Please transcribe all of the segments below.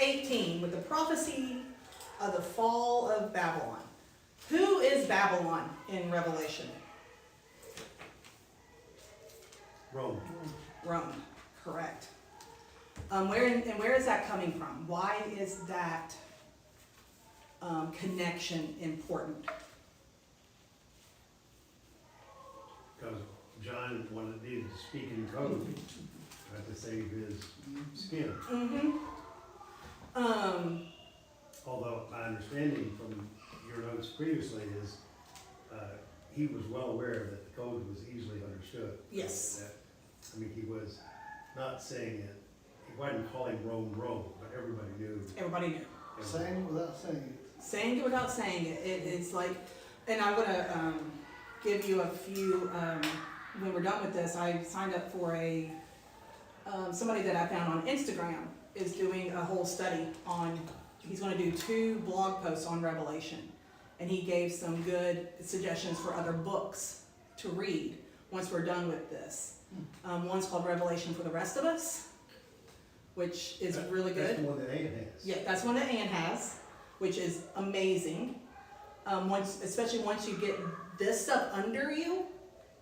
18, with the prophecy of the fall of Babylon. Who is Babylon in Revelation? Rome. Rome, correct. Where is that coming from? Why is that connection important? Because John needed to speak in code, to save his skin. Although my understanding from your notes previously is, he was well aware that the code was easily understood. Yes. He was not saying it, he wasn't calling Rome Rome, but everybody knew. Everybody knew. Saying it without saying it. Saying it without saying it. It's like, and I'm gonna give you a few, when we're done with this, I signed up for somebody that I found on Instagram is doing a whole study on, he's gonna do 2 blog posts on Revelation. And he gave some good suggestions for other books to read once we're done with this. One's called Revelation for the Rest of Us, which is really good. That's the one that Ann has. Yeah, that's one that Ann has, which is amazing. Especially once you get this stuff under you,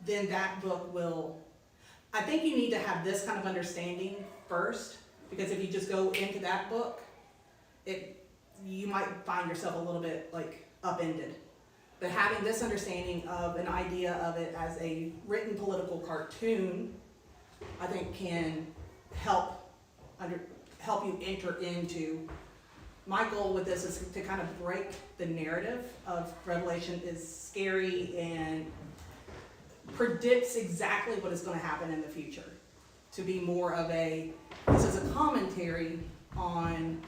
then that book will, I think you need to have this kind of understanding first, because if you just go into that book, you might find yourself a little bit like upended. But having this understanding of an idea of it as a written political cartoon, I think can help you enter into. My goal with this is to kind of break the narrative of Revelation is scary and predicts exactly what is going to happen in the future. To be more of this is a commentary on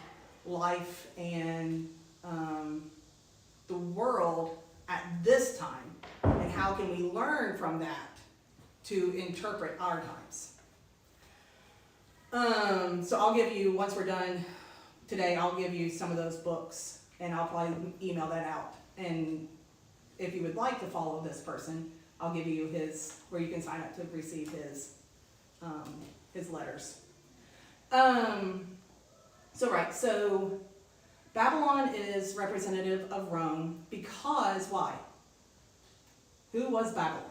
life and the world at this time, and how can we learn from that to interpret our times. So I'll give you, once we're done today, I'll give you some of those books, and I'll probably email that out. And if you would like to follow this person, I'll give you where you can sign up to receive his letters. So Babylon is representative of Rome because why? Who was Babylon?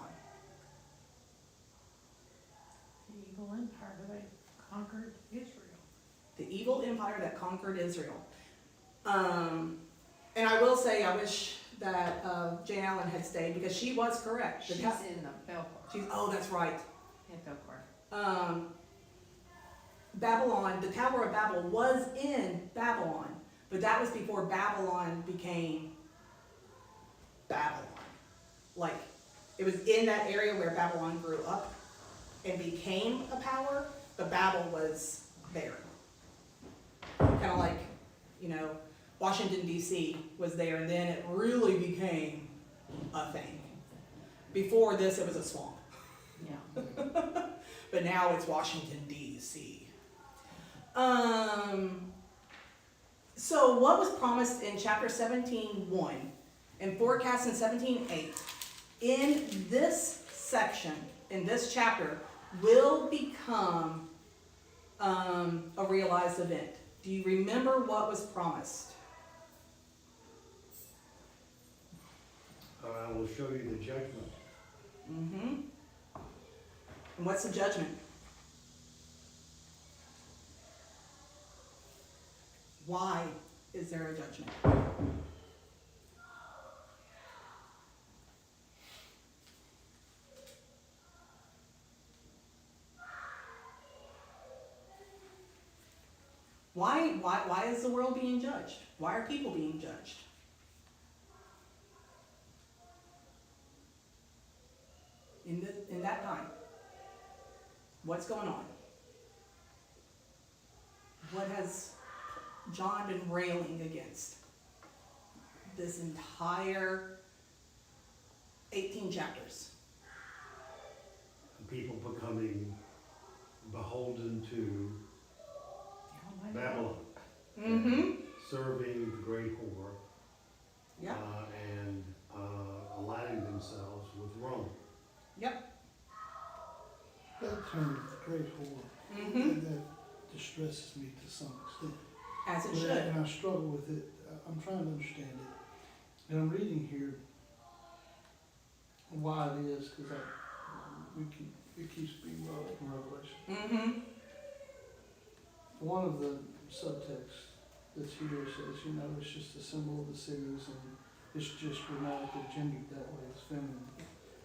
The evil empire that conquered Israel. The evil empire that conquered Israel. And I will say, I wish that Jane Allen had stayed, because she was correct. She's in the Belcourt. Oh, that's right. In Belcourt. Babylon, the Tower of Babel was in Babylon, but that was before Babylon became Babylon. Like, it was in that area where Babylon grew up and became a power, but Babel was there. Kind of like, Washington, D.C. was there, and then it really became a thing. Before this, it was a swamp. Yeah. But now it's Washington, D.C. So what was promised in chapter 17:1 and forecast in 17:8 in this section, in this chapter, will become a realized event? Do you remember what was promised? I will show you the judgment. Mm-hmm. And what's the judgment? Why is there a judgment? Why is the world being judged? Why are people being judged? In that time, what's going on? What has John been railing against this entire 18 chapters? People becoming beholden to Babylon. Mm-hmm. Serving the great whore. Yeah. And aligning themselves with Rome. Yep. That term, great whore, Mm-hmm. that distresses me to some extent. as it But should. And I struggle with it, I'm trying to understand it. And I'm reading here why it is, cause it keeps being brought up in Revelation. Mm-hmm. One of the subtexts that's here says, you know, it's just a symbol of the cities and it's just grammatically gendered that way, it's feminine.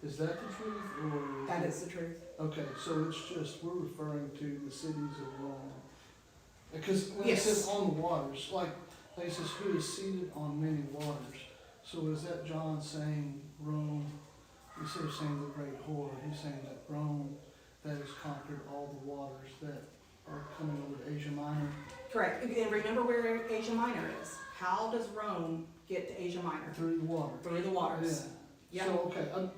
Is that the truth, or? That is the truth. Okay, so it's just, we're referring to the cities of Rome. Because when it Yes. says on the waters, like it says, who is seated on many waters. So is that John saying Rome, instead of saying the great whore, he's saying that Rome that has conquered all the waters that are coming over to Asia Minor? Correct. And remember where Asia Minor is. How does Rome get to Asia Minor? Through the water. Through the waters. Yeah. Yep. So, okay,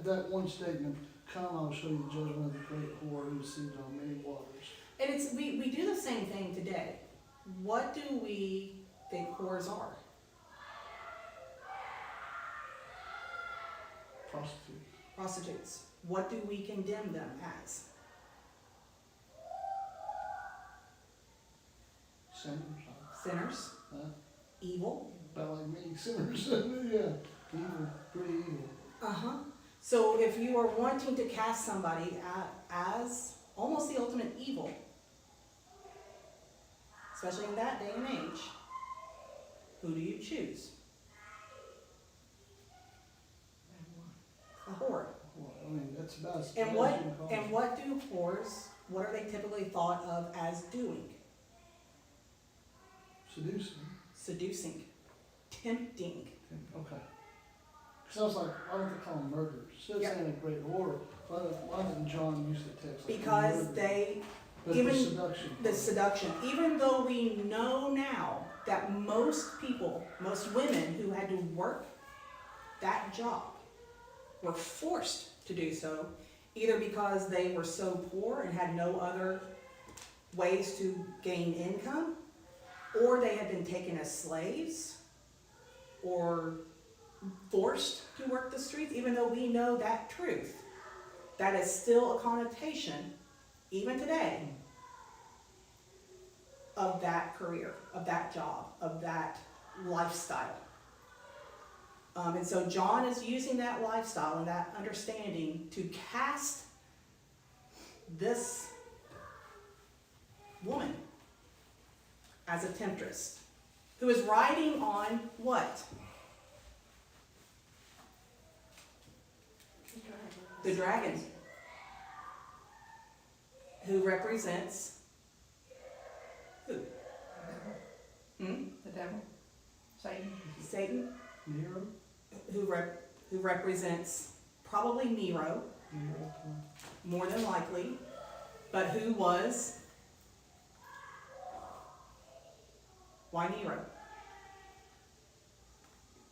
that one statement, come, I will show you the judgment of the great whore who is seated on many waters. And it's, we do the same thing today. What do we think whores are? Prostitute. Prostitutes. What do we condemn them as? Sinners. Sinners? Huh? Evil? About like me, sinners. Yeah. Evil, pretty evil. Uh-huh. So if you are wanting to cast somebody as almost the ultimate evil, especially in that day and age, who do you choose? A whore. Well, I mean, that's about as And bad what as you can call it. what do whores, what are they typically thought of as doing? Seducing. Seducing, tempting. Okay. Sounds like, why don't they call them murderers? Instead of Yeah. saying a great whore, why didn't John use the text? like Because murder? they, But even the seduction. the seduction, even though we know now that most people, most women who had to work that job were forced to do so, either because they were so poor and had no other ways to gain income, or they had been taken as slaves, or forced to work the streets, even though we know that truth. That is still a connotation, even today, of that career, of that job, of that lifestyle. And so John is using that lifestyle and that understanding to cast this woman as a temptress, who is riding on what? The dragon, who represents who? The devil, Satan. Satan, Nero? who represents probably Nero, Nero. more than likely, but who was, why Nero?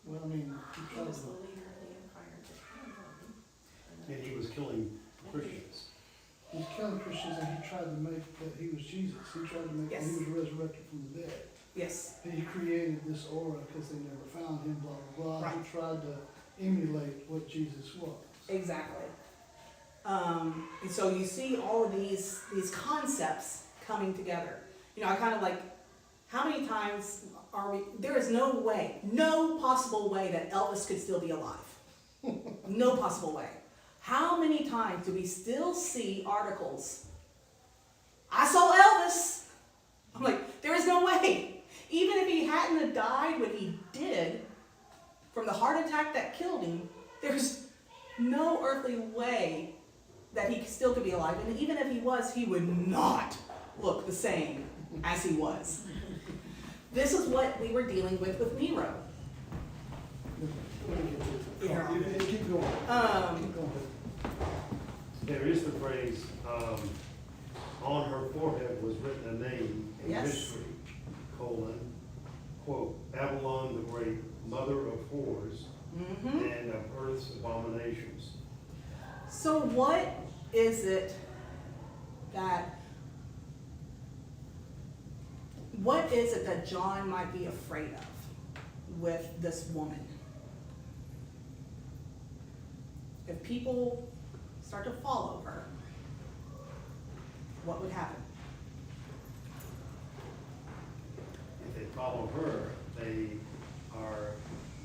Well, I mean, he He tried was the to, leader of the empire at the time, wasn't he? And he was killing Christians. he was killing Christians and he tried to make that he was Jesus. He tried to make that he Yes. was resurrected from the dead. Yes, And he created this aura because they never found him, blah, blah, blah. Right. He tried to emulate what Jesus was. exactly. And so you see all of these concepts coming together. You know, I kind of like, how many times are we, there is no way, no possible way that Elvis could still be alive. No possible way. How many times do we still see articles, I saw Elvis? I'm like, there is no way. Even if he hadn't have died when he did, from the heart attack that killed him, there's no earthly way that he still could be alive. And even if he was, he would not look the same as he was. This is what we were dealing with Nero. Let me get to it. Yeah. You keep going. Keep going. There is the phrase, on her forehead was written a name, a Yes. mystery, quote, Babylon the Great, mother of whores Mm-hmm. and of earth's abominations. So what is it that John might be afraid of with this woman? If people start to follow her, what would happen? follow her, they are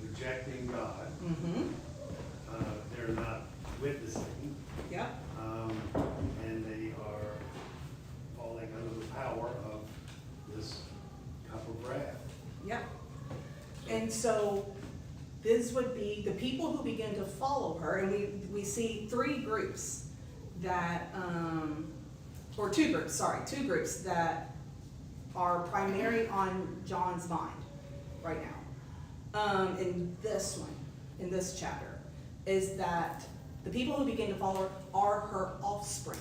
rejecting God. Mm-hmm, They're not witnessing, yep, and they are falling under the power of this cup of wrath. yep. And so this would be the people who begin to follow her, and we see three groups that, or two groups that are primary on John's mind right now. In this one, in this chapter, is that the people who begin to follow her are her offspring.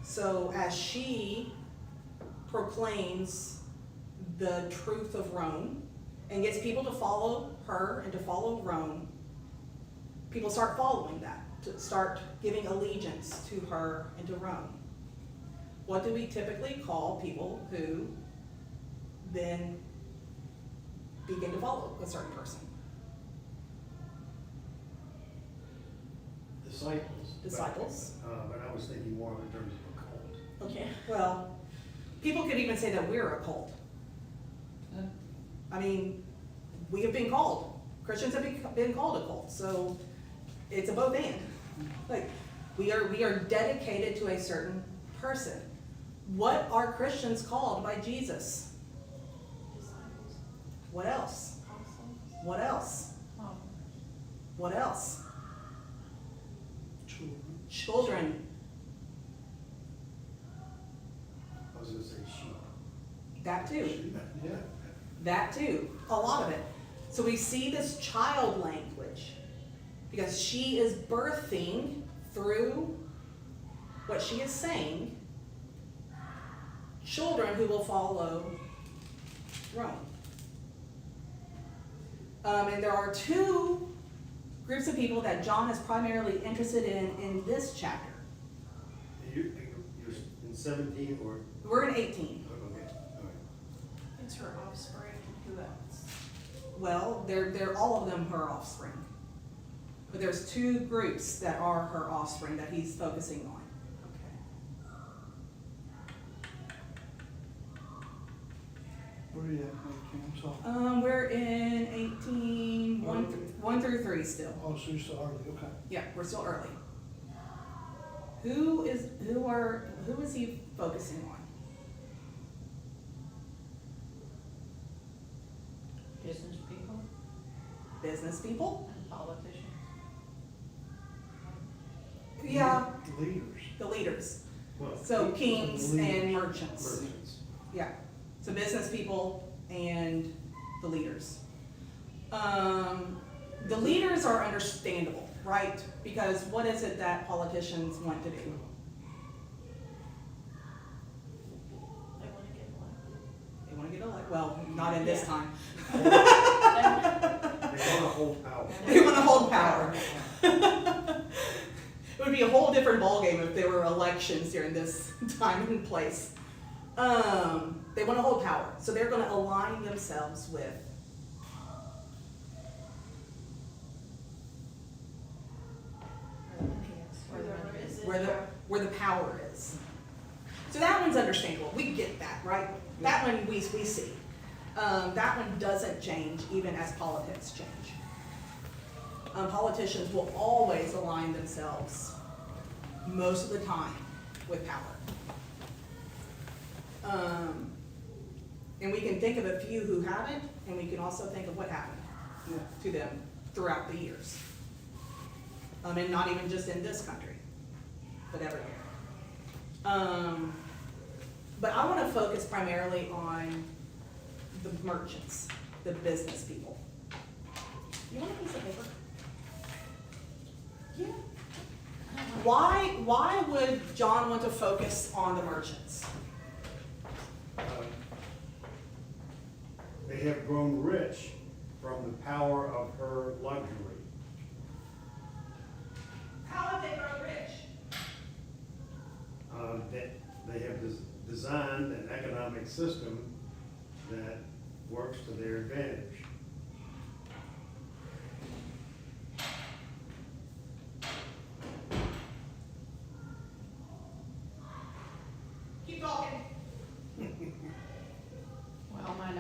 So as she proclaims the truth of Rome and gets people to follow her and to follow Rome, people start following that, to start giving allegiance to her and to Rome. What do we typically call people who then begin to follow a certain person? Disciples. Disciples. But I was thinking more in terms of a cult. Okay. Well, people could even say that we're a cult. I mean, we have been called. Christians have been called a cult, so it's a both and. Like, we are dedicated to a certain person. What are Christians called by Jesus? Disciples, What else? apostles. What else? What else? Children. Children. I was gonna say sheep. That too. Yeah. That too. A lot of it. So we see this child language because she is birthing through what she is saying children who will follow Rome. And there are two groups of people that John is primarily interested in this chapter. You're in 17 or, We're in 18. okay, all right. It's her offspring, who else? Well, they're all of them her offspring. But there's two groups that are her offspring that he's focusing on. Okay. Where are you at, Kim? So, We're in 18, 1 through 3 still. oh, so you're still early, okay. Yeah, we're still early. Who is he focusing on? Business people Business people? and politicians. Yeah, Leaders. the leaders. Well, So kings and merchants. merchants. Yeah, so business people and the leaders. The leaders are understandable, right? Because what is it that politicians want to do? They wanna get elected. They want to get elected. Well, not in this Yeah. time. They want to hold power. They want to hold power. It would be a whole different ballgame if there were elections during this time and place. They want to hold power, so they're going to align themselves with where the power is. So that one's understandable. We get that, right? That one we see. That one doesn't change even as politics change. Politicians will always align themselves most of the time with power. And we can think of a few who haven't, and we can also think of what happened Yeah. to them throughout the years. And not even just in this country, but everywhere. But I want to focus primarily on the merchants, the business people. You want a piece of paper? Yeah. Why would John want to focus on the merchants? They have grown rich from the power of her luxury. How have they grown rich? That they have designed an economic system that works to their advantage. Keep talking.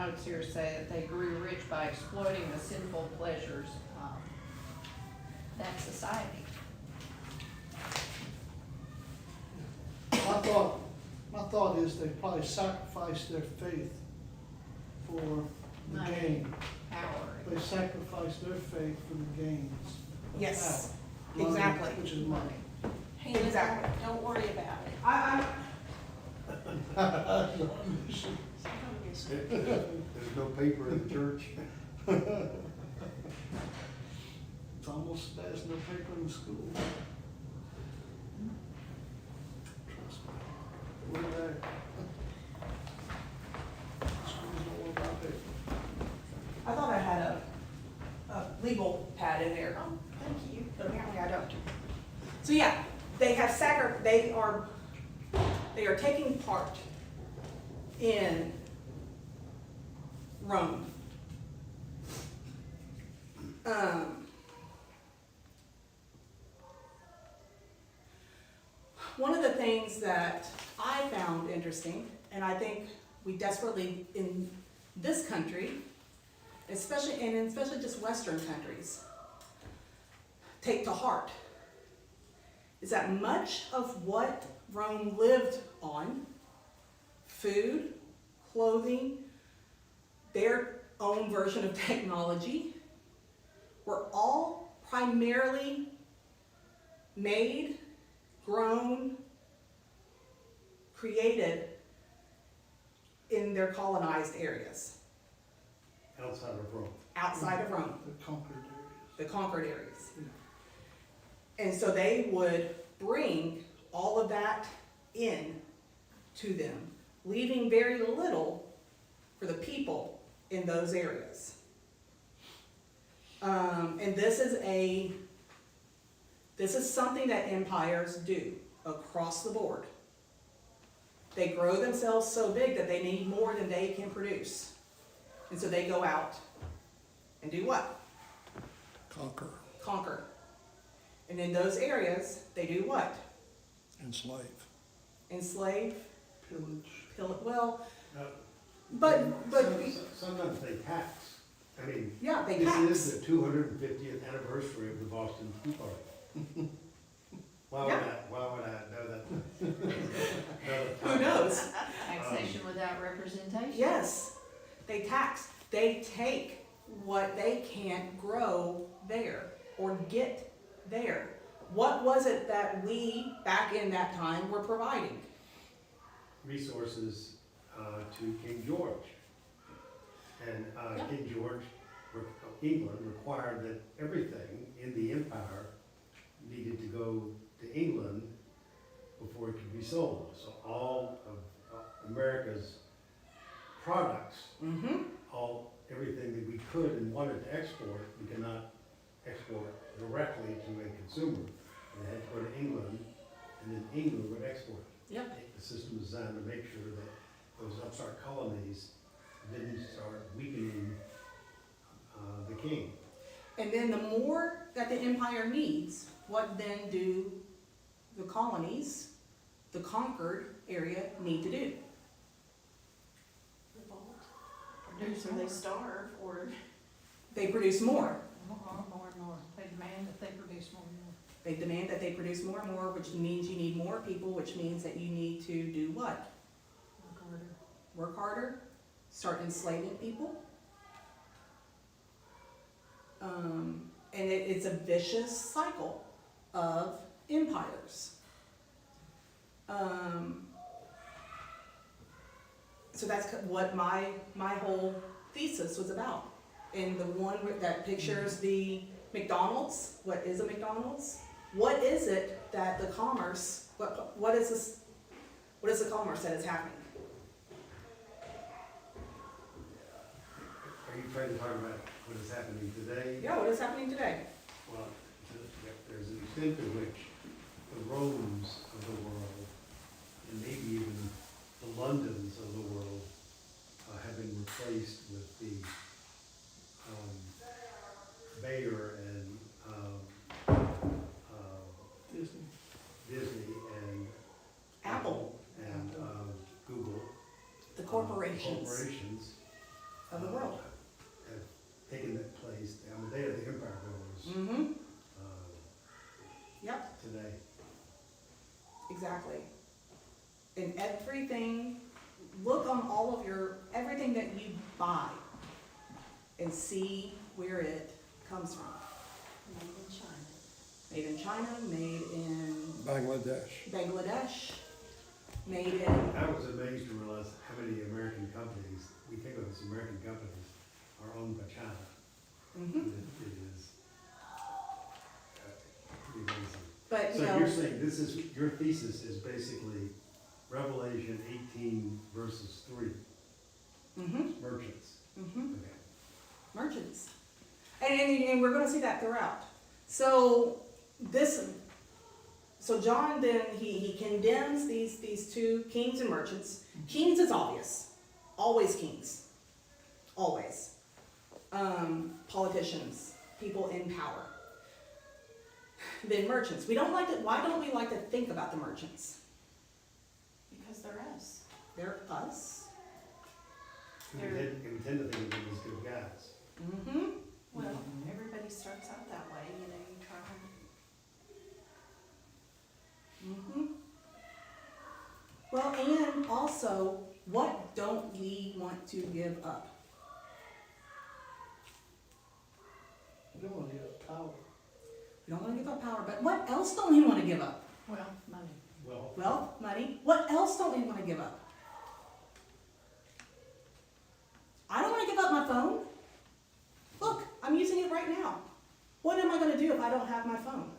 notes here say that they grew rich by exploiting the sinful pleasures of that society. My thought is they probably sacrificed their faith for the Money. gain. Power. They sacrificed their faith for the gains. of Yes, power. Money, exactly. Which is money. Hey, Lynn, Exactly. don't worry about it. I, There's no paper in the church. It's almost as bad as no paper in school. Trust me. We're there. Schools don't worry about paper. I thought I had a legal pad in there. Oh, thank you. But apparently I don't. So yeah, they have they are taking part in Rome. One of the things that I found interesting, and I think we desperately in this country, especially just Western countries, take to heart, is that much of what Rome lived on, food, clothing, their own version of technology, were all primarily made, grown, created in their colonized areas, Outside of Rome. outside of Rome, The conquered areas. the conquered areas. Yeah. And so they would bring all of that in to them, leaving very little for the people in those areas. And this is something that empires do across the board. They grow themselves so big that they need more than they can produce. And so they go out and do what? Conquer, Conquer. And in those areas, they do what? enslave. Enslave, Pillage. well, Uh, but, Sometimes they tax. I mean, yeah, they this tax. is the 250th anniversary of the Boston Tea Party. Why would I know that? Who knows? Taxation without representation. Yes, they tax. They take what they can't grow there or get there. What was it that we, back in that time, were providing? Resources to King George. And Yeah. King George, England, required that everything in the empire needed to go to England before it could be sold. So all of America's products, Mm-hmm. everything that we could and wanted to export, we could not export directly to a consumer. It had to go to England, and then England would export it. Yep. The system was designed to make sure that those upstart colonies didn't start weakening the king. And then the more that the empire needs, what then do the colonies, the conquered area, need to do? Revolt. Produce So more. they starve or. They produce more. More and more. They demand that they produce more and more. They demand that they produce more and more, which means you need more people, which means that you need to do what? Work harder. Work harder, start enslaving people. And it's a vicious cycle of empires. So that's what my whole thesis was about. And the one that pictures the McDonald's, what is a McDonald's? What is it that the commerce, what is the commerce that is happening? Are you trying to talk about what is happening today? Yeah, what is happening today? Well, there's an extent to which the Romes of the world, and maybe even the Londons of the world, have been replaced with the Bayer and Disney. Disney and Apple, and Google. the corporations. Corporations of the world. Have taken that place. I mean, they are the empire builders, Mm-hmm, uh, yep, today. exactly. And everything, look on all of everything that you buy and see where it comes from. Made in China. Made in China, made in Bangladesh. Bangladesh, made in, I was amazed to realize how many American companies, we think of as American companies, are owned by China. mhm. It is pretty amazing. But, you So know, you're saying this is, your thesis is basically Revelation 18 verses 3, mhm, merchants. mhm. Okay. Merchants. And we're gonna see that throughout. So so John then, he condemns these two kings and merchants. Kings is obvious, always kings, always. Politicians, people in power. Then merchants, why don't we like to think about the merchants? Because they're us. They're us. We tend to think of them as good guys. Mm-hmm. Well, everybody starts out that way, you know, you try and Mm-hmm. Well, and also, what don't we want to give up? You don't wanna give up power. We don't want to give up power, but what else don't we want to give up? Well, money. Well, Well, money. What else don't we want to give up? I don't want to give up my phone. Look, I'm using it right now. What am I going to do if I don't have my phone?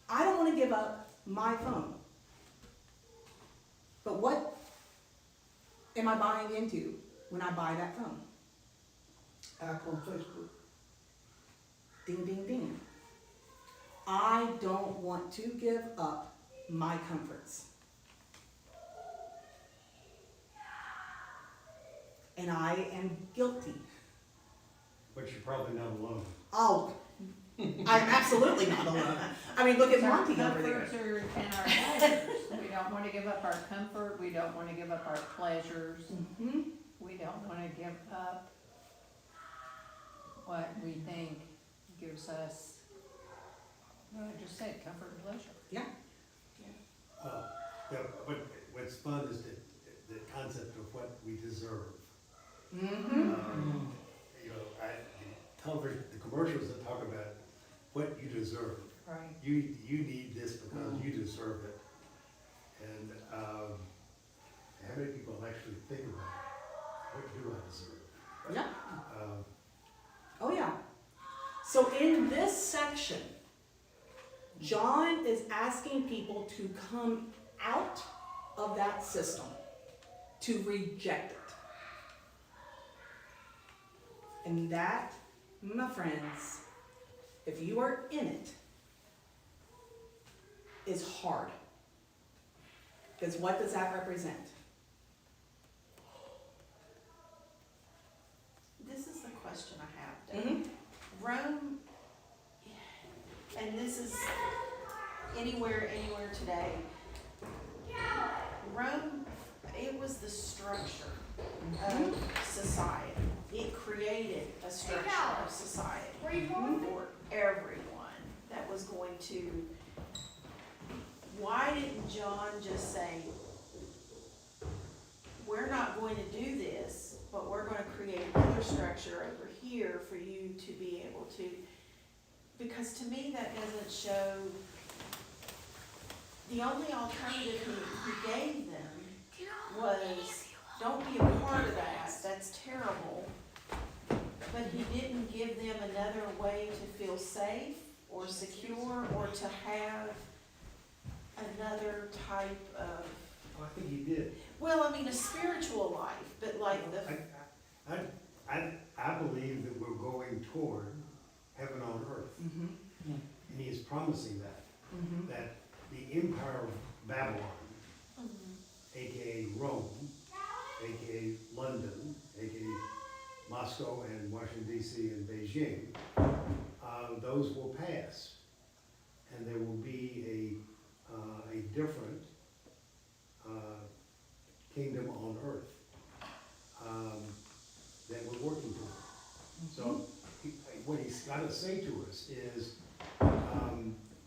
I don't want to give up my phone. But what am I buying into when I buy that phone? Act on Facebook. Ding, ding, ding. I don't want to give up my comforts. And I am guilty. but you're probably not alone. Oh, I'm absolutely not alone. I mean, look at Monty over there. Our comforts and our pleasures. We don't wanna give up our comfort, we don't wanna give up our pleasures, Mhm. we don't wanna give up what we think gives us, well, I just said, comfort and pleasure. Yeah. Yeah, but what's fun is the concept of what we deserve. Mm-hmm. You know, television, the commercials that talk about what you deserve. Right. You need this because you deserve it. And how many people actually think about what do I deserve? Yeah. Um, Oh, yeah. So in this section, John is asking people to come out of that system, to reject it. And that, my friends, if you are in it, is hard. Because what does that represent? this is the question I have, Mm-hmm. Dave. Rome, and this is anywhere today. Rome, it was the structure of society. It created a structure of society for everyone that was going to. Why didn't John just say, we're not going to do this, but we're gonna create another structure over here for you to be able to, because to me that doesn't show, the only alternative he gave them was, don't be a part of that, that's terrible. But he didn't give them another way to feel safe or secure or to have another type of, I think he did. well, I mean, a spiritual life, but like the, I believe that we're going toward heaven on earth. Mm-hmm. And he is promising that, Mm-hmm. that the empire of Babylon, AKA Rome, AKA London, AKA Moscow and Washington DC and Beijing, those will pass. And there will be a different kingdom on earth. what he's gotta say to us is,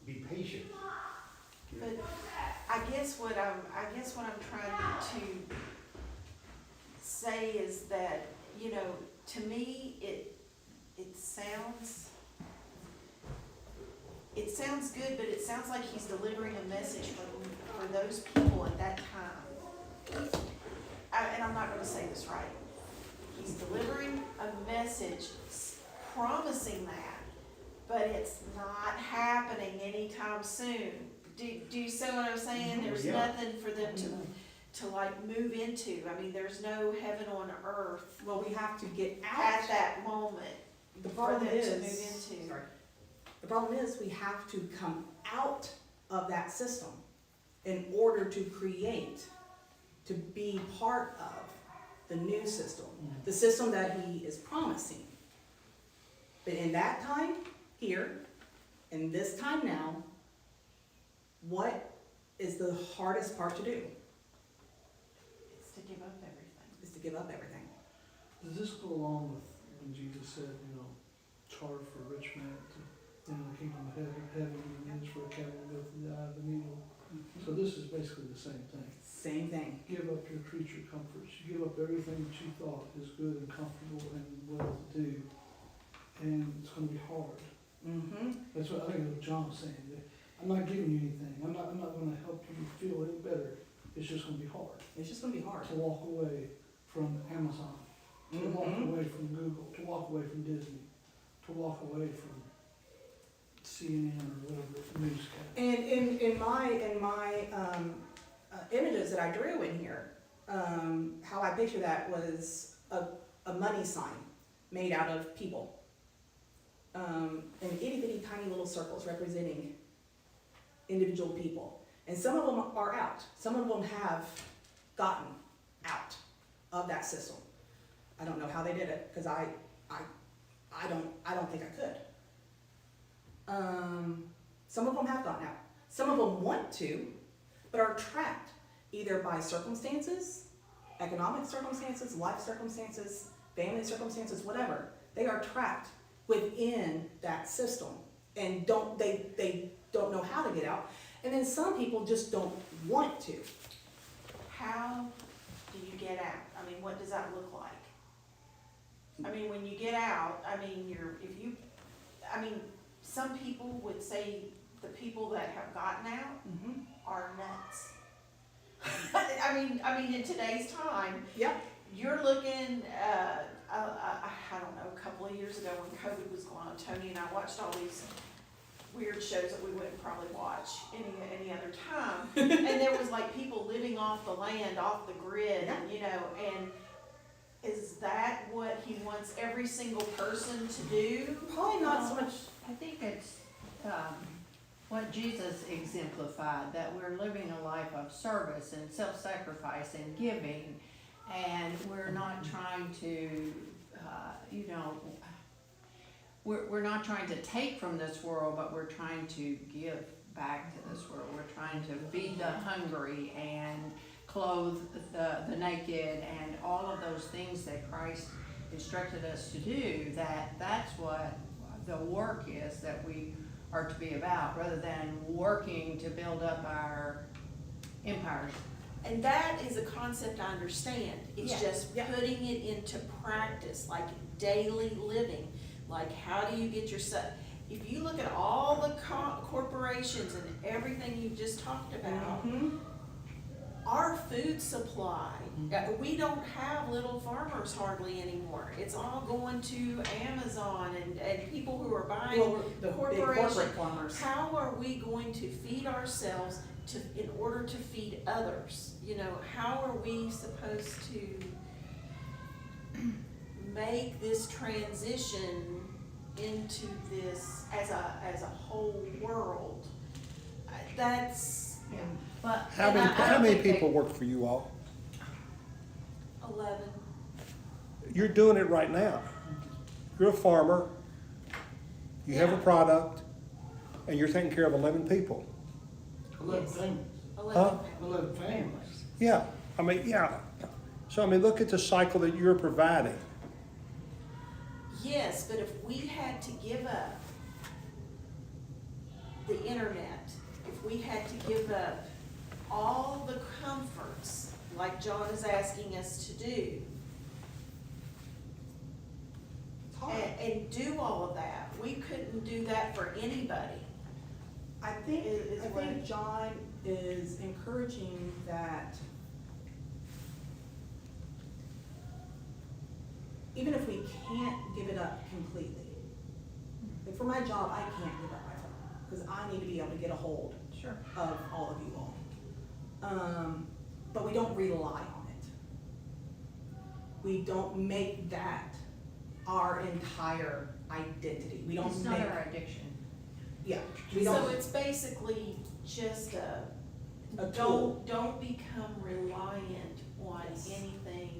be patient. You know, But I guess what I'm trying to say is that, you know, to me, it sounds good, but it sounds like he's delivering a message for those people at that time. And I'm not gonna say this right. He's delivering a message promising that, but it's not happening anytime soon. Do you see what I'm saying? There's Yeah. nothing for them to like move into. I mean, there's no heaven on earth Well, we have to get at out. that moment The for problem them to is, move into. sorry. The problem is we have to come out of that system in order to create, to be part of the new system, the system that he is promising. But in that time here, in this time now, what is the hardest part to do? It's to give up everything. Is to give up everything. Does this go along with when Jesus said, you know, charge for a rich man to enter the kingdom of heaven and is for a cattle to go through the eye of the needle? So this is basically the same thing. Same thing. Give up your creature comforts. You give up everything that you thought is good and comfortable and well to do, and it's going to be hard. Mm-hmm. That's what I think what John's saying. That I'm not giving you anything. I'm not going to help you feel any better. It's just going to be hard It's just gonna be hard. to walk away from Amazon, to walk Mhm. away from Google, to walk away from Disney, to walk away from CNN or whatever newscast. And in my images that I drew in here, how I picture that was a money sign made out of people. And itty bitty tiny little circles representing individual people. And some of them are out. Some of them have gotten out of that system. I don't know how they did it, because I don't think I could. Some of them have gotten out. Some of them want to, but are trapped either by circumstances, economic circumstances, life circumstances, family circumstances, whatever. They are trapped within that system and they don't know how to get out. And then some people just don't want to. How do you get out? I mean, what does that look like? I mean, when you get out, I mean, some people would say the people that have gotten out are nuts. I mean, in today's time, Yep. you're looking, I don't know, a couple of years ago when COVID was going on, Tony and I watched all these weird shows that we wouldn't probably watch any other time. And there was like people living off the land, off the grid, and you know, and is that what he wants every single person to do? Probably not so much. I think it's what Jesus exemplified, that we're living a life of service and self-sacrifice and giving, and we're not trying to, we're not trying to take from this world, but we're trying to give back to this world. We're trying to feed the hungry and clothe the naked and all of those things that Christ instructed us to do. That's what the work is that we are to be about, rather than working to build up our empires. And that is a concept I understand. It's Yeah. just Yeah. putting it into practice, like daily living. Like, how do you get yourself? If you look at all the corporations and everything you just talked about, our food supply, we don't have little farmers hardly anymore. It's all going to Amazon and people who are buying. Well, the big corporation. corporate farmers. How are we going to feed ourselves in order to feed others? You know, how are we supposed to make this transition into this as a whole world? That's But How and many, I how don't many think they- people work for you all? 11. You're doing it right now. You're a farmer, you have a Yeah. product, and you're taking care of 11 people. 11 Yes. families. 11 11 families. Yeah, I mean, yeah. So, I mean, look at the cycle that you're providing. Yes, but if we had to give up the internet, if we had to give up all the comforts, like John is asking us to do, It's hard. and do all of that, we couldn't do that for anybody. I think, Is I what- think John is encouraging that even if we can't give it up completely, like for my job, I can't give up my phone, because I need to be able to get a hold Sure. of all of you all. But we don't rely on it. We don't make that our entire identity. We don't It's make, not our addiction. yeah, we So don't, it's basically just a tool. don't become reliant on Yes. anything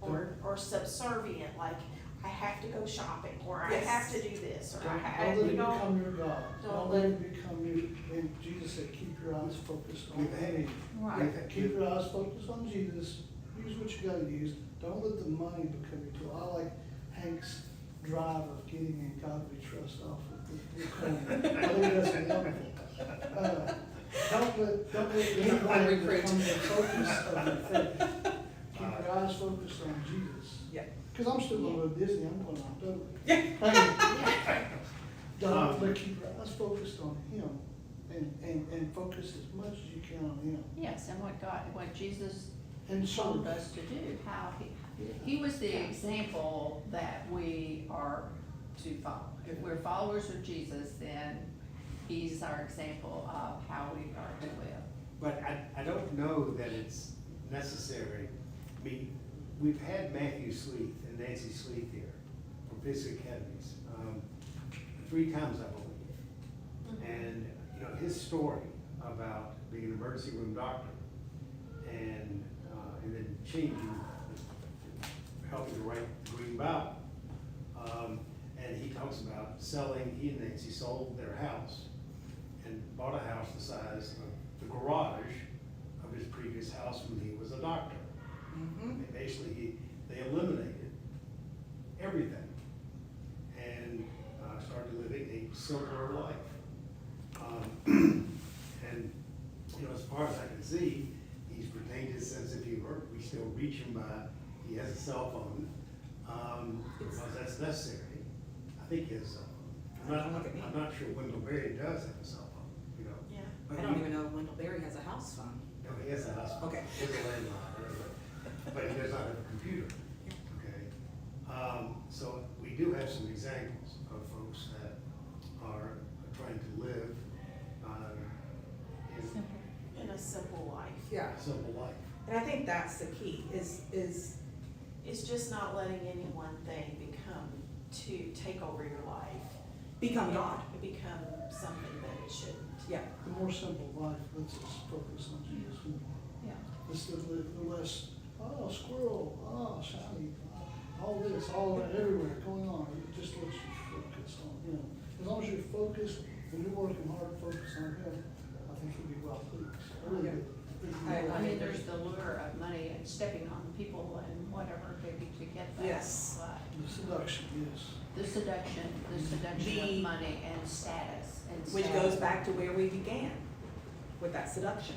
or subservient, like I have to go shopping, or I Yes. have to do this, or I Don't have, let you it know. become your God. don't Don't let- let it become your, and Jesus said, keep your eyes focused on We've had- me. Right. Keep your eyes focused on Jesus, use what you gotta use, don't let the money become your tool. I like Hank's drive of getting in God we trust off of the coin. I think that's wonderful. Don't let anything become the focus of your faith. Keep your eyes focused on Jesus. Yeah. Cause I'm still gonna go to Disney, I'm going to October. But keep your eyes focused on Him and focus as much as you can on Him. Yes, and what Jesus And told serve. us to do, how he was the example that we are to follow. If we're followers of Jesus, then he's our example of how we are to live. But I don't know that it's necessary. I mean, we've had Matthew Sleeth and Nancy Sleeth here from Basic Academies, 3 times, I believe. And, you know, his story about being an emergency room doctor and then changing, helping to write the Green Bible. And he talks about selling, he and Nancy sold their house and bought a house the size of the garage of his previous house when he was a doctor. Mhm. And basically, they eliminated everything and started living a simpler life. And, you know, as far as I can see, he's retained his sense of humor. We still reach him by, he has a cell phone, because that's necessary. I think he has a cell phone. Don't look at me. I'm not sure Wendell Berry does have a cell phone, you know. Yeah. But I don't he- even know if Wendell Berry has a house phone. No, he has a house phone. Okay. He has a landline, but he does not have a computer, okay? So we do have some examples of folks that are trying to live In a simple life. Yeah. a simple life. And I think that's the key, is It's just not letting any one thing take over your life. become God. It become something that it shouldn't. Yeah. The more simple life lets us focus on Jesus more. Yeah. The less, oh, squirrel, oh, shiny, all this, all that, everywhere going on. It just lets you focus on Him. As long as you're focused and you're working hard to focus on Him, I think you'll be well pleased. I really do. I mean, there's the lure of money and stepping on people and whatever maybe to get that. Yes. But The seduction, yes. the seduction The- of money and status and Which status. goes back to where we began, with that seduction.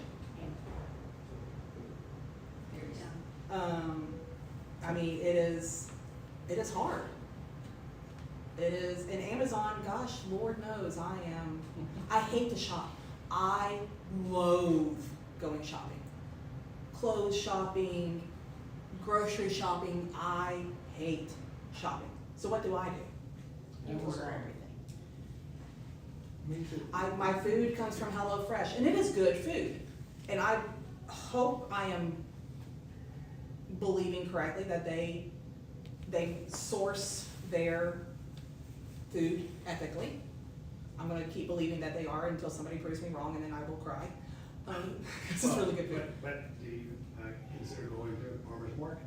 Yeah. I mean, it is hard. It is, and Amazon, gosh, Lord knows, I hate to shop. I loathe going shopping. Clothes shopping, grocery shopping, I hate shopping. So what do? You Amazon. order everything. Me too. My food comes from HelloFresh, and it is good food. And I hope I am believing correctly that they source their food ethically. I'm gonna keep believing that they are until somebody proves me wrong, and then I will cry. This is really good food. But do you consider going to a farmer's market?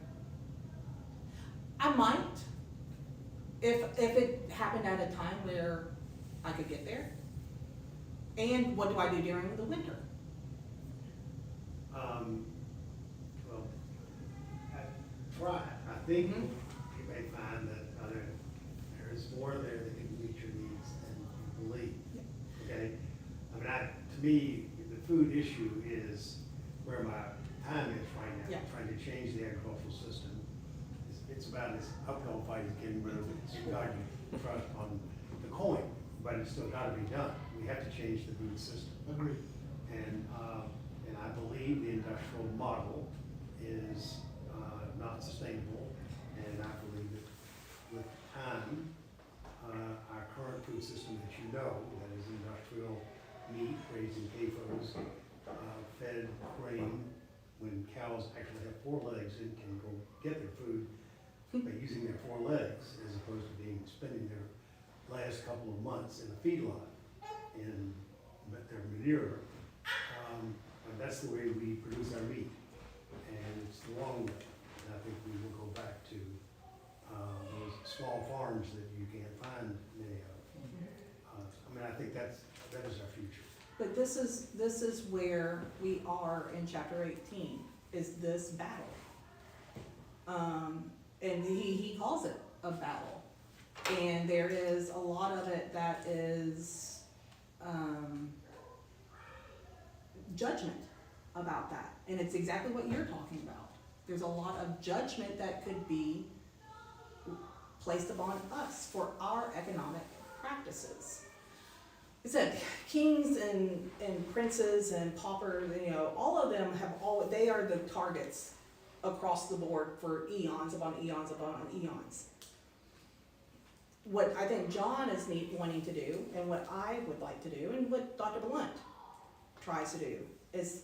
I might, if it happened at a time where I could get there. And what do I do during the winter? Well, try. I think Mhm. you may find that other more there that can meet your needs than you believe. Okay? I mean, to me, the food issue is where my time is right now, Yeah. trying to change the agricultural system. It's about this uphill fight as getting rid of the God you trust on the coin, but it's still gotta be done. We have to change the food system. Agreed. And I believe the industrial model is not sustainable, and I believe that with time, our current food system that you know, that is industrial meat raised in CAFOs, fed grain, when cows actually have 4 legs and can go get their food by using their 4 legs, as opposed to spending their last couple of months in a feedlot in their manure. And that's the way we produce our meat, and it's the wrong way. And I think we will go back to those small farms that you can't find many of. I mean, I think that is our future. But this is where we are in chapter 18, is this battle. And he calls it a battle. And there is a lot of it that is, judgment about that. And it's exactly what you're talking about. There's a lot of judgment that could be placed upon us for our economic practices. It said kings and princes and paupers, all of them they are the targets across the board for eons upon eons upon eons. What I think John is wanting to do, and what I would like to do, and what Dr. Blunt tries to do, is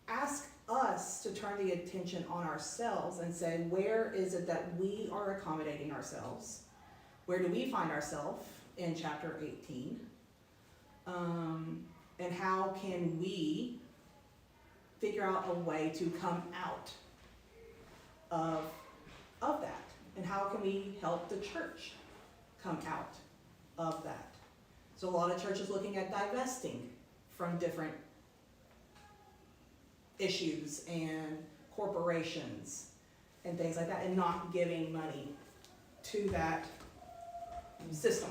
ask us to turn the attention on ourselves and say, where is it that we are accommodating ourselves? Where do we find ourselves in chapter 18? And how can we figure out a way to come out of that? And how can we help the church come out of that? So a lot of churches looking at divesting from different issues and corporations and things like that, and not giving money to that system.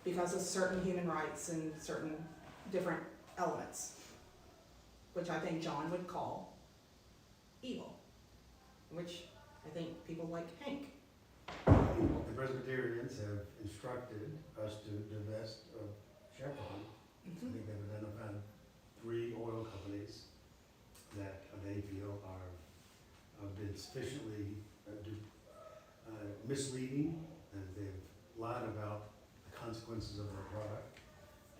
Because of certain human rights and certain different elements, which I think John would call evil, which I think people like Hank. The Presbyterians have instructed us to divest of Chevron. I think they've identified 3 oil companies that they feel have been sufficiently misleading, and they've lied about the consequences of their product,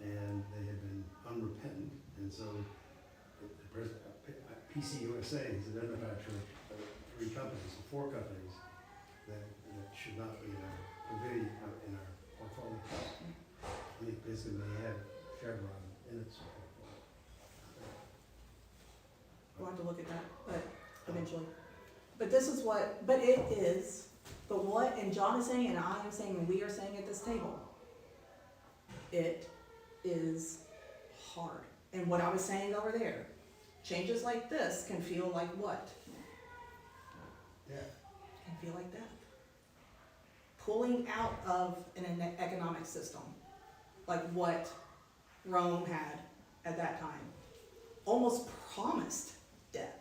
and they have been unrepentant. And so PCUSA has identified 3 companies, 4 companies that should not be in our portfolio. I think basically they have Chevron in its portfolio. We'll have to look at that, but eventually. But what, and John is saying, and I am saying, and we are saying at this table, it is hard. And what I was saying over there, changes like this can feel like what? Yeah. Can feel like that. Pulling out of an economic system, like what Rome had at that time, almost promised death.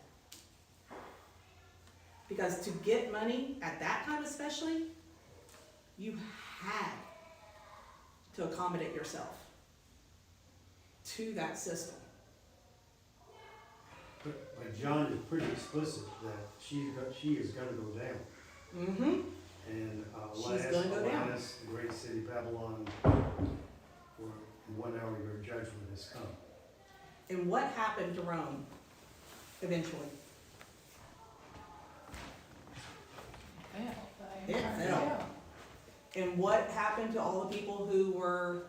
Because to get money at that time especially, you had to accommodate yourself to that system. But John is pretty explicit that she is going to go down. Mm-hmm. And She's gonna go down. the great city Babylon, for in 1 hour your judgment has come. And what happened to Rome eventually? It fell. And what happened to all the people who were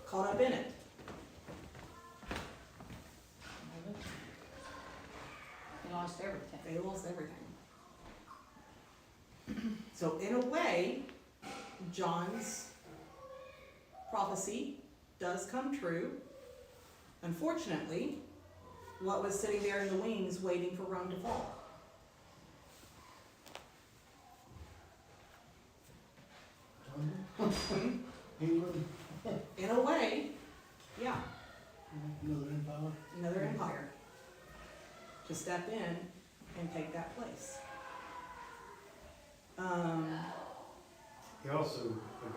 caught up in it? They lost everything. They lost everything. So in a way, John's prophecy does come true. Unfortunately, what was sitting there in the wings waiting for Rome to fall? England, In a way, yeah, another empire. another empire to step in and take that place. He also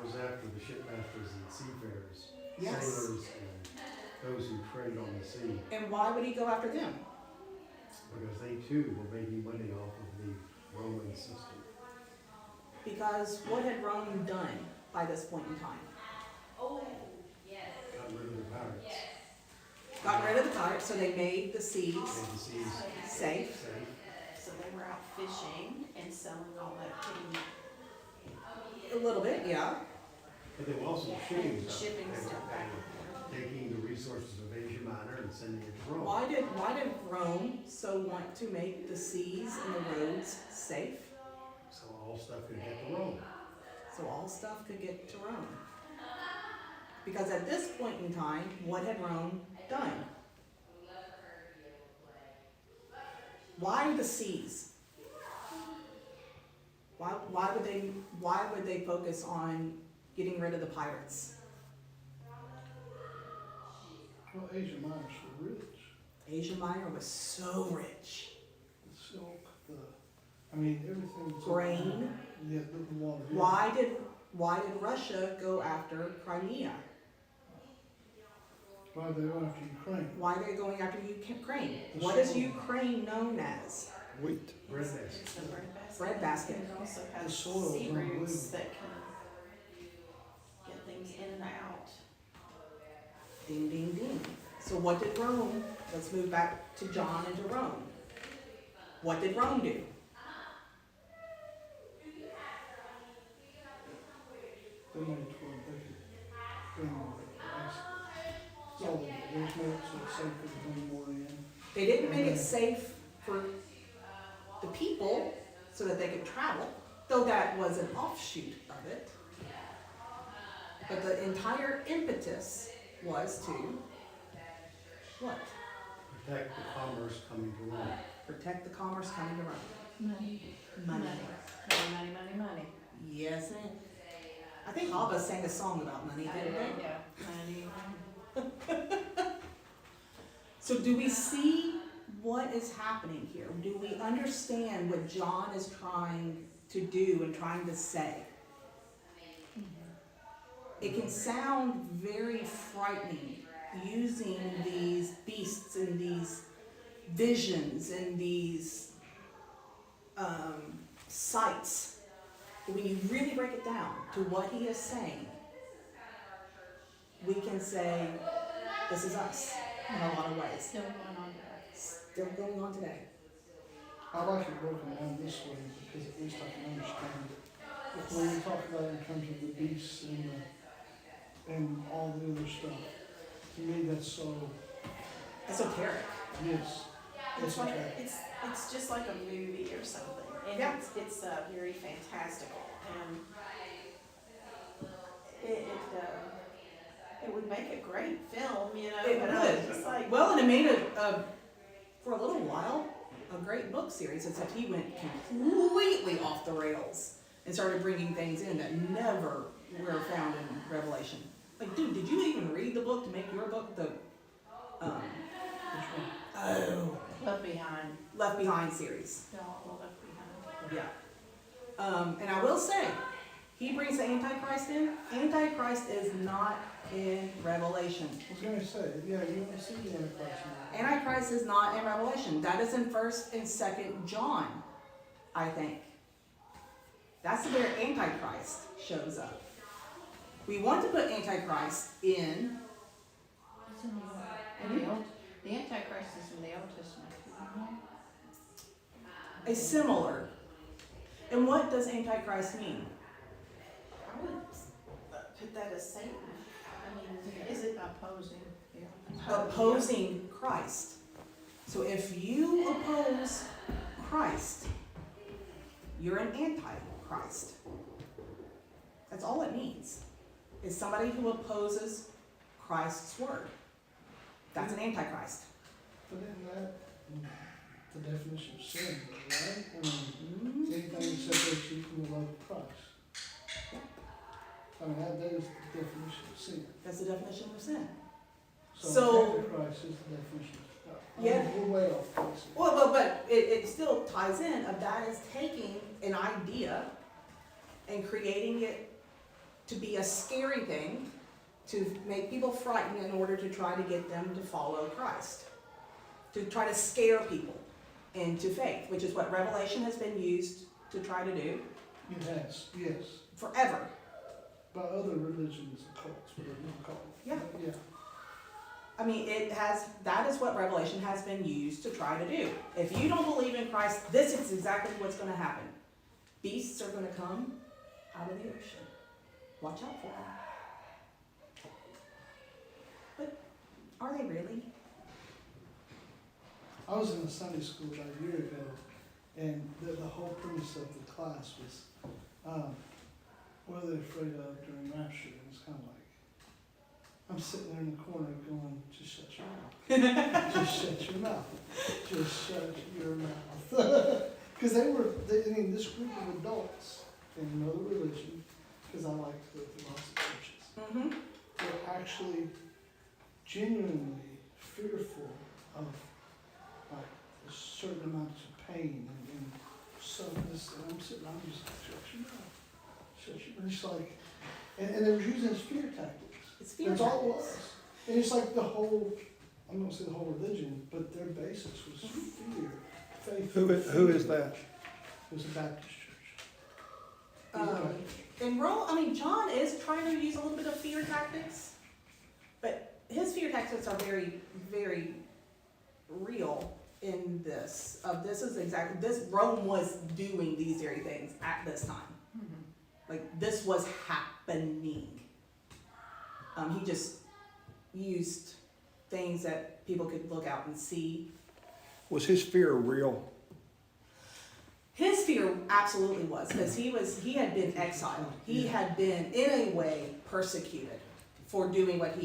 goes after the shipmasters and seafarers, Yes. sailors, and those who trade on the sea, And why would he go after them? because they too were making money off of the Roman system. Because what had Rome done by this point in time? Got rid of the pirates, Got rid of the pirates, so they made the seas made the seas safe. safe. So they were out fishing and selling all that pretty A little bit, yeah. But they were also shipping stuff. shipping They were- stuff back and forth. they were Taking the resources of Asia Minor and sending it to Rome. Why did Rome so want to make the seas and the roads safe? So all stuff could get to Rome. So all stuff could get to Rome. Because at this point in time, what had Rome done? Why the seas? Why would they focus on getting rid of the pirates? Well, Asia Minor's so rich. Asia Minor was so rich. The silk, everything. that's- Grain. Yeah, the water. Why did Russia go after Crimea? Why are they going after Ukraine? Why are they going after Ukraine? The What is soil. Ukraine known as? Wheat. Bread basket. It's the breadbasket. Breadbasket. And it also The has soil is sea roots unbelievable. that can get things in and out. Ding, ding, ding. So what did Rome, let's move back to John and to Rome. What did Rome do? They made it where they could bring more basically. That's all they did. They just made it so it's safe to bring more in. They didn't make it safe for the people so that they could travel, though that was an offshoot of it. But the entire impetus was to, what? Protect the commerce coming to Rome. Protect the commerce coming to Rome. Money. Money. Money, money, money. Yes, and I think ABBA sang a song about money, didn't they? Yeah, money. So do we see what is happening here? Do we understand what John is trying to do and trying to say? It can sound very frightening using these beasts and these visions and these sights. But when you really break it down to what he is saying, we can say, this is us in a lot of ways. Still going on today. Still going on today. I like it broken down this way because at least I can understand it. When you talk about it in terms of the beasts and all the other stuff, to me that's so, Esoteric. yes. It's like, okay. it's just like a movie or something, and Yeah. it's very fantastical, and it would make a great film, you know, It but I would. was just like, Well, and it made for a little while, a great book series, except he went completely off the rails and started bringing things in that never were found in Revelation. Like, dude, did you even read the book to make your book the, Which one? oh, Left behind. Left Behind series? They're all left behind. Yeah. And I will say, he brings the Antichrist in. Antichrist is not in Revelation. I was gonna say, yeah, you want to see the Antichrist now. Antichrist is not in Revelation. That is in 1st and 2nd John, I think. That's where Antichrist shows up. We want to put Antichrist in, It's in the Old, the Antichrist is in the Old Testament. a similar. And what does Antichrist mean? I would put that as Satan. I mean, is it Opposing, yeah. Opposing Christ. So if you oppose Christ, you're an antichrist. That's all it means. Is somebody who opposes Christ's word. That's an antichrist. But isn't that the definition of sin, right? I mean, Mhm. anything that separates you from the love of Christ. I mean, that is the definition of sin. That's the definition of sin. So So- Antichrist is the definition of God. Yeah. We're way off base. Well, but it still ties in of that is taking an idea and creating it to be a scary thing, to make people frightened in order to try to get them to follow Christ. To try to scare people into faith, which is what Revelation has been used to try to do It has, yes, forever. by other religions and cults, whatever you want to call it. Yeah. Yeah. I mean, that is what Revelation has been used to try to do. If you don't believe in Christ, this is exactly what's gonna happen. Beasts are gonna come out of the ocean. Watch out for them. But are they really? I was in a Sunday school about a year ago, and the whole premise of the class was, what are they afraid of during rapture? And it's kind of like, I'm sitting there in the corner going, just shut your mouth. Just shut your mouth. Just shut your mouth. Because I mean, this group of adults in another religion, because I like to go to lots of churches, Mm-hmm. were actually genuinely fearful of like a certain amounts of pain and so this, and I'm sitting, I'm just like, shut your mouth. Shut your mouth. It's like, and they were using as fear tactics. It's fear That's all it tactics. was. And it's like the whole, I'm gonna say the whole religion, but their basis was fear, faith. Who is that? It was a Baptist church. In Rome, I mean, John is trying to use a little bit of fear tactics, but his fear tactics are very, very real in this. This is exactly, Rome was doing these very things at this time. Like, this was happening. He just used things that people could look out and see. Was his fear real? His fear absolutely was, because he had been exiled. He had been, in a way, persecuted for doing what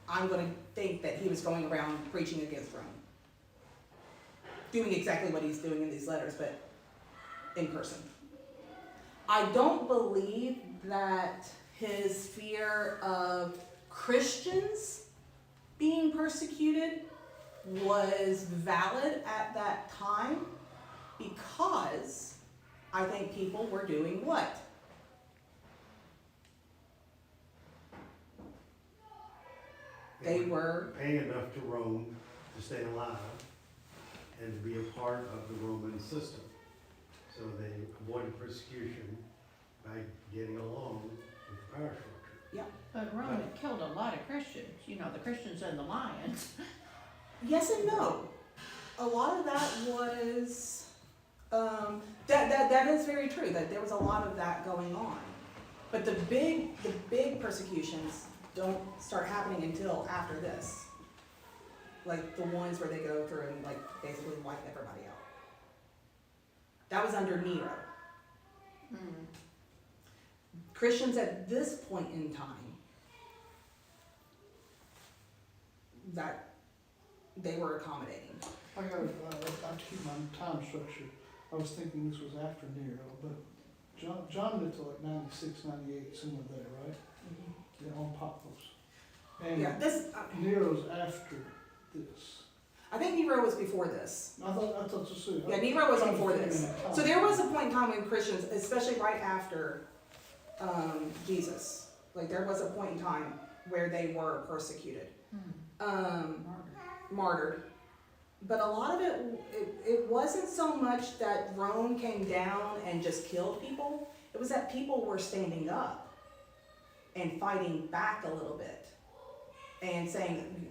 I'm gonna think that he was going around preaching against Rome. Doing exactly what he's doing in these letters, but in person. I don't believe that his fear of Christians being persecuted was valid at that time, because I think people were doing what? They were, paying enough to Rome to stay alive and to be a part of the Roman system. So they avoided persecution by getting along with the power structure. But Rome had killed a lot of Christians, you know, the Christians and the lions. yes and no. A lot of that was, that is very true, that there was a lot of that going on. But the big persecutions don't start happening until after this. Like the ones where they go through and like basically wipe everybody out. That was under Nero. Christians at this point in time, that they were accommodating. I keep my time structure. I was thinking this was after Nero, but John lived to like 96, 98, somewhere there, right? Yeah, on Patmos. And Yeah, this, Nero's after this. I think Nero was before this. I thought so too. Yeah, Nero was Trying to before figure this. that out. So there was a point in time when Christians, especially right after Jesus, like there was a point in time where they were persecuted, martyred. But a lot of it wasn't so much that Rome came down and just killed people. It was that people were standing up and fighting back a little bit and saying,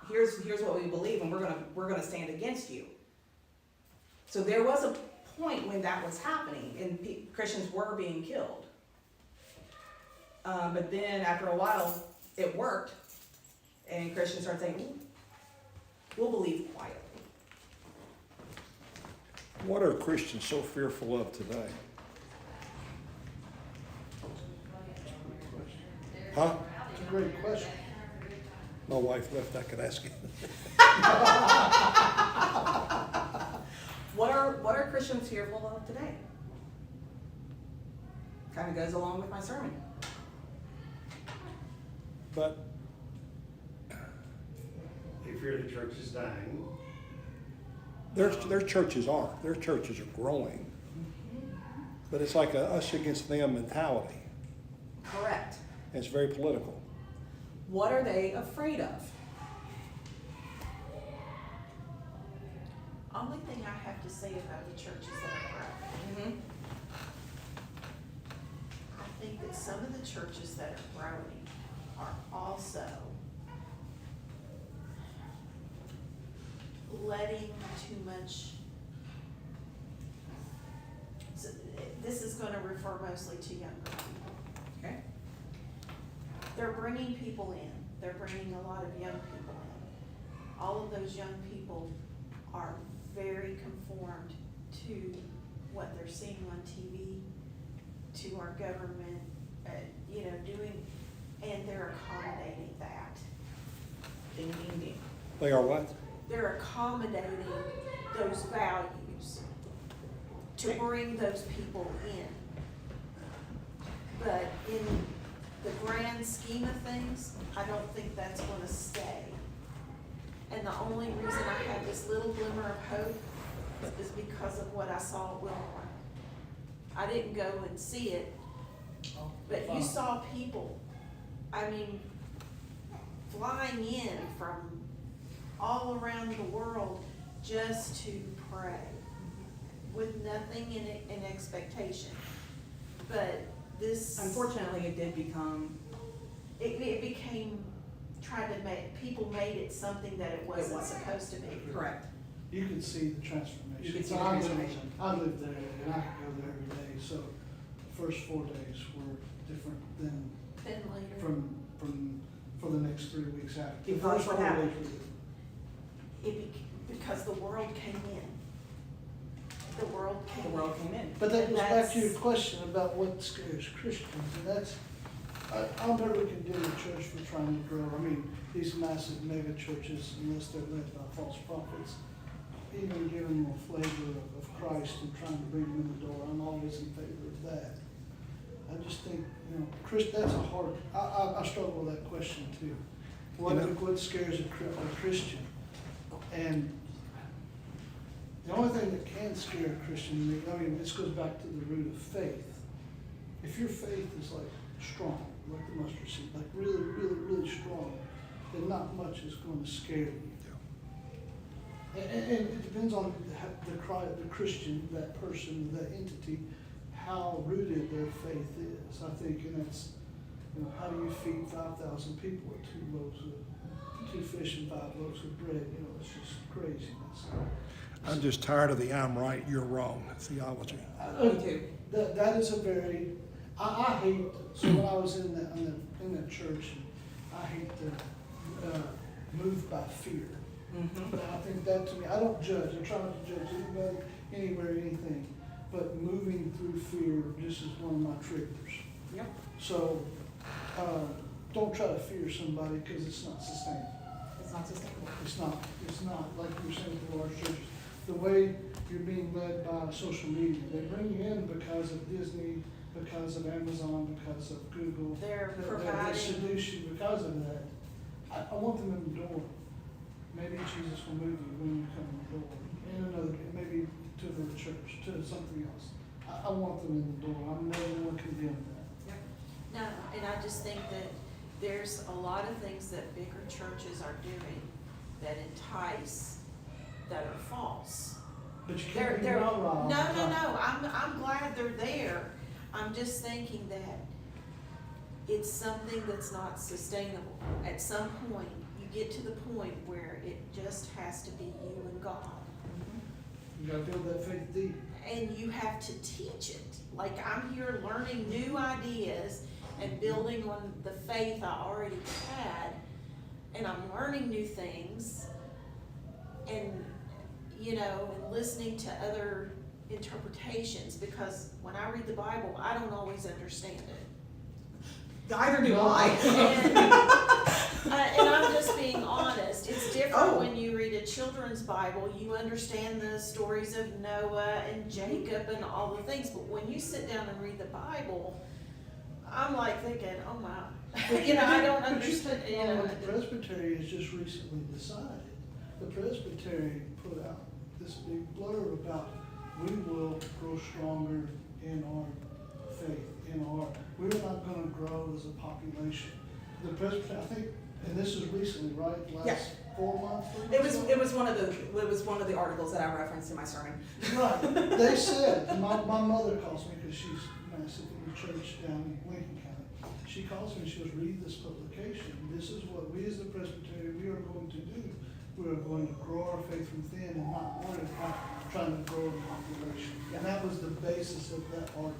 here's what we believe, and we're gonna stand against you. So there was a point when that was happening, and Christians were being killed. But then after a while, it worked, and Christians started saying, "Ooh, we'll believe quietly." What are Christians so fearful of today? Huh? It's a great question. My wife left, I could ask you. What are Christians fearful of today? Kind of goes along with my sermon. But If you're the church is dying, their churches are growing. But it's like a us against them mentality. Correct. And it's very political. What are they afraid of? Only thing I have to say about the churches that are growing, I think that some of the churches that are growing are also letting too much. So, this is gonna refer mostly to younger people. Okay. They're bringing people in, they're bringing a lot of young people in. All of those young people are very conformed to what they're seeing on TV, to our government, doing, and they're accommodating that. Ding, ding, ding. They are what? They're accommodating those values to bring those people in. But in the grand scheme of things, I don't think that's gonna stay. And the only reason I have this little glimmer of hope is because of what I saw at Wilmore. I didn't go and see it, but you saw people, I mean, flying in from all around the world just to pray with nothing in expectation. But this. Unfortunately, it did become, It became, people made it something that it wasn't supposed to be. correct. You could see the transformation. You could see So the transformation. I lived there, and I could go there every day, so the first 4 days were different than Then later, for the next 3 weeks after. The Because first what 4 happened? days were different. because the world came in. The world came The in. world came in. But that And goes back to your that's- question about what scares Christians, and that's, I'll never condemn the church for trying to grow. I mean, these massive mega churches, unless they're led by false prophets, even giving them a flavor of Christ and trying to bring them in the door, I'm always in favor of that. I just think, that's a hard, I struggle with that question too. What scares a Christian? And the only thing that can scare a Christian, this goes back to the root of faith. If your faith is like strong, like the mustard seed, like really, really, really strong, then not much is going to scare you. And it depends on the Christian, that person, that entity, how rooted their faith is. I think, and that's, how do you feed 5,000 people with 2 fish and 5 loaves of bread? It's just craziness. I'm just tired of the I'm right, you're wrong theology. Me too. That is a very, I hate, so when I was in that church, I hate the moved by fear. Mm-hmm. I think that to me, I don't judge, I try not to judge anybody, anywhere, anything, but moving through fear just is one of my triggers. Yep. So, don't try to fear somebody because it's not sustainable. It's not sustainable. It's not, like you were saying with the large churches. The way you're being led by social media, they bring you in because of Disney, because of Amazon, because of Google. They're They providing, seduce you because of that. I want them in the door. Maybe Jesus will move you when you come in the door. Maybe to another church, to something else. I want them in the door. I'm never going to condemn that. no, and I just think that there's a lot of things that bigger churches are doing that entice, that are false. But you They're, can't be they're, rah-rah no, all the time. I'm glad they're there. I'm just thinking that it's something that's not sustainable. At some point, you get to the point where it just has to be you and God. You gotta build that faith deep. And you have to teach it. Like, I'm here learning new ideas and building on the faith I already had, and I'm learning new things, and, and listening to other interpretations, because when I read the Bible, I don't always understand it. Either do I. And I'm just being honest, it's different Oh. when you read a a children's Bible, you understand the stories of Noah and Jacob and all the things, but when you sit down and read the Bible, I'm like thinking, oh my, you know, I don't But you understand, take you on know. what the Presbytery has just recently decided. The Presbytery put out this big blurb about, we will grow stronger in our faith, we're not gonna grow as a population. The Presbytery, I think, and this is recently, right, Yeah. last 4 months? It was one of the articles that I referenced in my sermon. Right, they said, and my mother calls me because she's massive in the church down in Lincoln County. She calls me and she goes, read this publication. This is what we as the Presbytery, we are going to do. We are going to grow our faith within and not worry about trying to grow the population. And that was the basis of that article.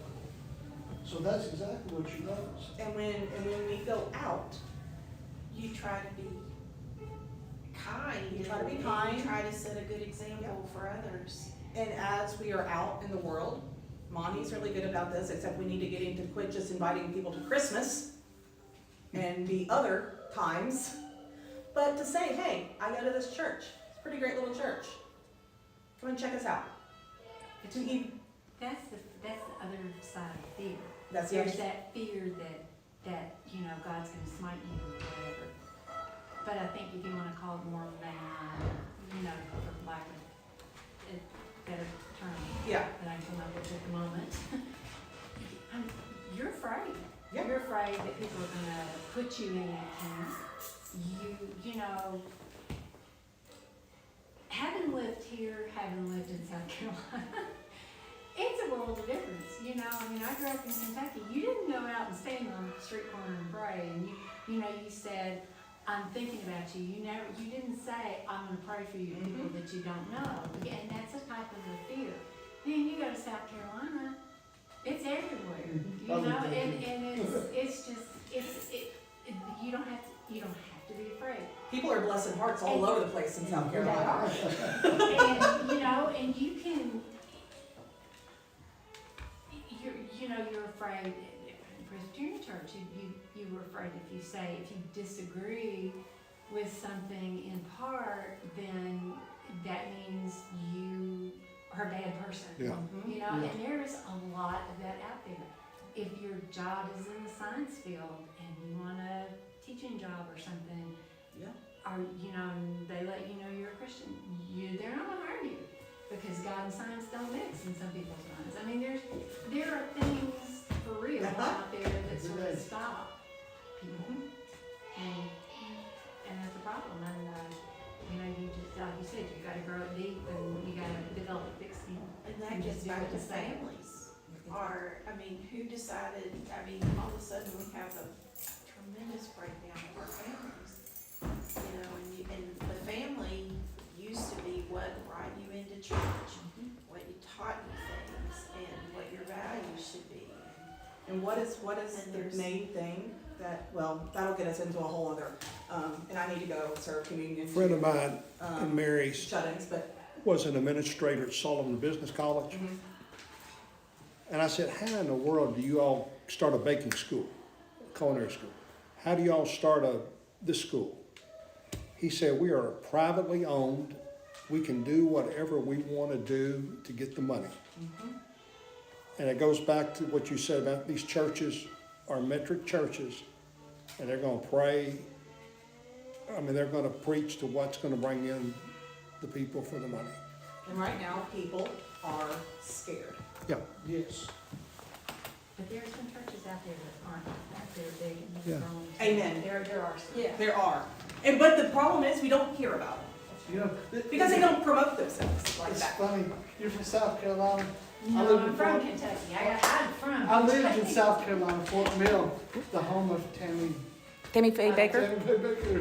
So that's exactly what you notice. And when we go out, You try to be kind. You try to be and kind. You try to set a good example for others. and as we are out in the world, Monty's really good about this, except we need to get him to quit just inviting people to Christmas and the other times, but to say, hey, I go to this church. It's a pretty great little church. Come and check us out. But To eat. that's the other side of fear. That's the There's other. that fear that, you know, God's gonna smite you or whatever. But I think if you wanna call it more mainline, you know, for lack of a better term Yeah. that I can come up with at the moment, you're afraid. Yeah. You're afraid that people are gonna put you in that camp. You know, having lived here, having lived in South Carolina, it's a world of difference, you know. I mean, I grew up in Kentucky. You didn't go out and stand on the street corner and pray, and you know, you said, "I'm thinking about you." You didn't say, "I'm going to pray for you," people that you don't know. And that's a type of a fear. Then you go to South Carolina, it's everywhere, you know, and it's just you don't have to be afraid. People are blessing hearts all over the place in South Carolina. And, you know, and you can, you're afraid, in Presbyterian Church, you were afraid if you disagree with something in part, then that means you are a bad person. Yeah. You know, and there is a lot of that out there. If your job is in the science field and you want a teaching job or something, Yeah. or, you know, and they let you know you're a Christian, they're not gonna hire you, because God and science don't mix in some people's minds. I mean, there are things for real out there that sort of stop people, and that's a problem. And you know, you just, like you said, you gotta grow it deep and you gotta develop thick skin. And that And gets just do back it to the same. families. Who decided, all of a sudden we have a tremendous breakdown of our families. You know, and the family used to be what brought you into church, what you taught you things, and what your values should be. And what is And the there's- main thing that, well, that'll get us into a whole other, and I need to go serve communion. A friend of mine and Um, Mary's shut-ins, but, was an administrator at Sullivan Business College. And I said, how in the world do you all start a baking school, culinary school? How do you all start this school? He said, we are privately owned. We can do whatever we want to do to get the money. And it goes back to what you said about these churches are metric churches, and they're going to pray. I mean, they're going to preach to what's going to bring in the people for the money. and right now, people are scared. Yeah. Yes. But there's some churches out there that aren't out there big and Yeah. growing. Amen. There are some. Yeah. There are. But the problem is, we don't hear about them, You know, because they don't promote themselves like It's that. funny, you're from South Carolina. I No, live I'm in from Fort, Kentucky. I'm from. I lived in Kentucky. South Carolina, Fort Mill, the home of Tammy. Tammy Faye Tammy Faye Baker.